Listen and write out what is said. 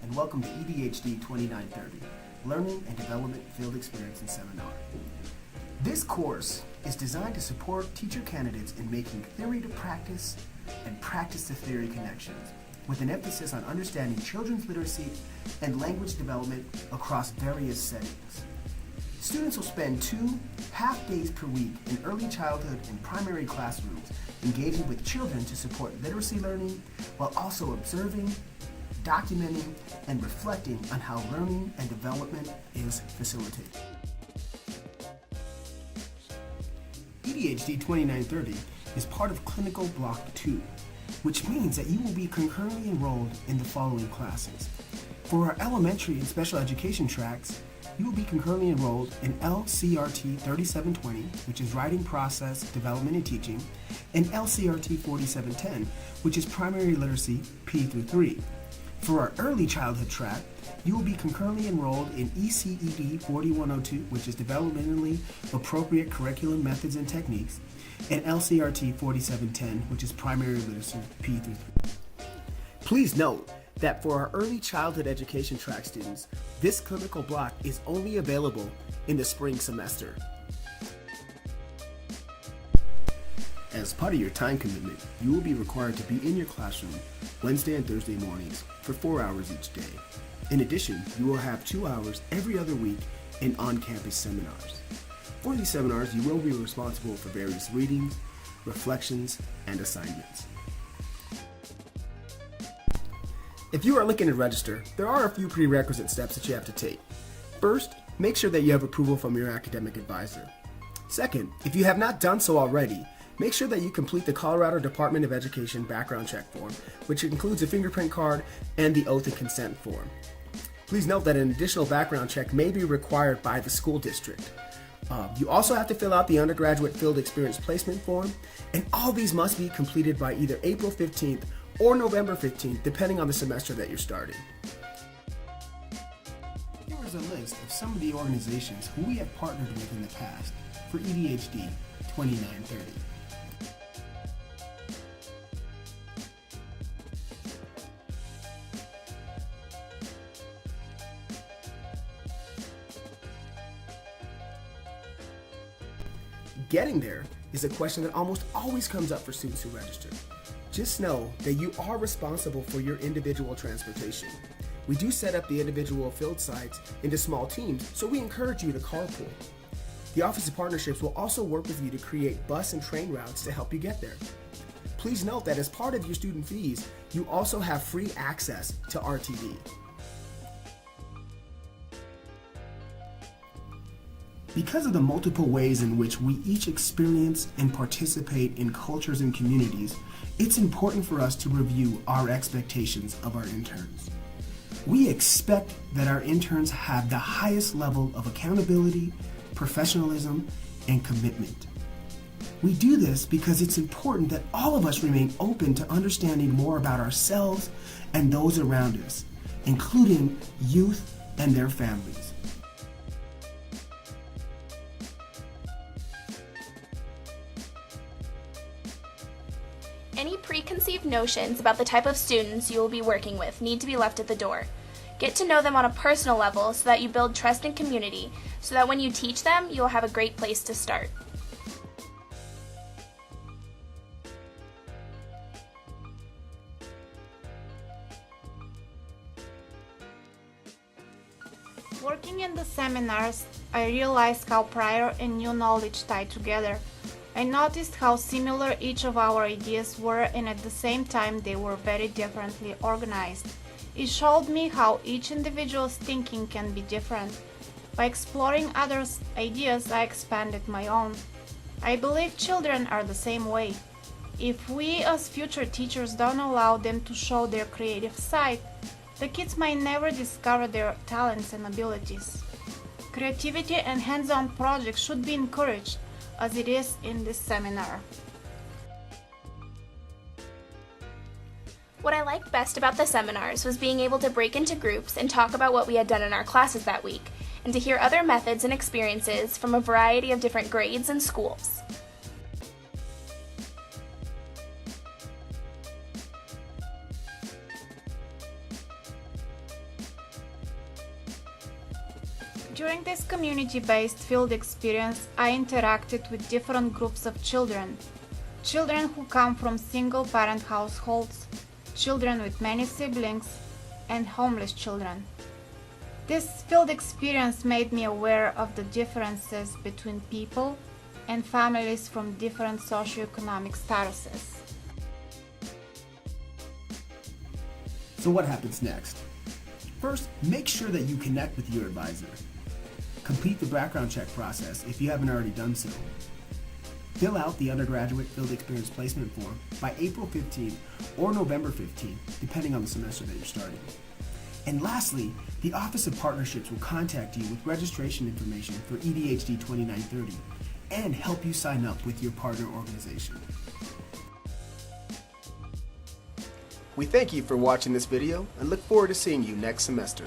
and welcome to EDHD 2930, Learning and Development Field Experience and Seminar. This course is designed to support teacher candidates in making theory to practice and practice to theory connections, with an emphasis on understanding children's literacy and language development across various settings. Students will spend 2 half-days per week in early childhood and primary classrooms engaging with children to support literacy learning while also observing, documenting, and reflecting on how learning and development is facilitated. EDHD 2930 is part of Clinical Block 2, which means that you will be concurrently enrolled in the following classes. For our elementary and special education tracks, you will be concurrently enrolled in LCRT 3720, which is Writing Process, Development and Teaching, and LCRT 4710, which is Primary Literacy P through 3. For our early childhood track, you will be concurrently enrolled in ECED 4102, which is Developmentally Appropriate Curriculum Methods and Techniques, and LCRT 4710, which is Primary Literacy P through 3. Please note that for our early childhood education track students, this clinical block is only available in the spring semester. As part of your time commitment, you will be required to be in your classroom Wednesday and Thursday mornings for 4 hours each day. In addition, you will have 2 hours every other week in on-campus seminars. For these seminars, you will be responsible for various readings, reflections, and assignments. If you are looking to register, there are a few prerequisite steps that you have to take. First, make sure that you have approval from your academic advisor. Second, if you have not done so already, make sure that you complete the Colorado Department of Education background check form, which includes a fingerprint card and the oath and consent form. Please note that an additional background check may be required by the school district. You also have to fill out the undergraduate field experience placement form, and all these must be completed by either April 15th or November 15th, depending on the semester that you're starting. Here is a list of some of the organizations who we have partnered with in the past for EDHD 2930. Getting there is a question that almost always comes up for students who register. Just know that you are responsible for your individual transportation. We do set up the individual field sites into small teams, so we encourage you to carpool. The Office of Partnerships will also work with you to create bus and train routes to help you get there. Please note that as part of your student fees, you also have free access to RTD. Because of the multiple ways in which we each experience and participate in cultures and communities, it's important for us to review our expectations of our interns. We expect that our interns have the highest level of accountability, professionalism, and commitment. We do this because it's important that all of us remain open to understanding more about ourselves and those around us, including youth and their families. Any preconceived notions about the type of students you will be working with need to be left at the door. Get to know them on a personal level so that you build trust and community, so that when you teach them, you'll have a great place to start. Working in the seminars, I realized how prior and new knowledge tie together. I noticed how similar each of our ideas were, and at the same time they were very differently organized. It showed me how each individual's thinking can be different. By exploring others' ideas, I expanded my own. I believe children are the same way. If we as future teachers don't allow them to show their creative side, the kids might never discover their talents and abilities. Creativity and hands-on projects should be encouraged, as it is in this seminar. What I liked best about the seminars was being able to break into groups and talk about what we had done in our classes that week, and to hear other methods and experiences from a variety of different grades and schools. During this community-based field experience, I interacted with different groups of children. Children who come from single-parent households, children with many siblings, and homeless children. This field experience made me aware of the differences between people and families from different socioeconomic statuses. So what happens next? First, make sure that you connect with your advisor. Complete the background check process if you haven't already done so. Fill out the undergraduate field experience placement form by April 15 or November 15, depending on the semester that you're starting. And lastly, the Office of Partnerships will contact you with registration information for EDHD 2930 and help you sign up with your partner organization. We thank you for watching this video and look forward to seeing you next semester.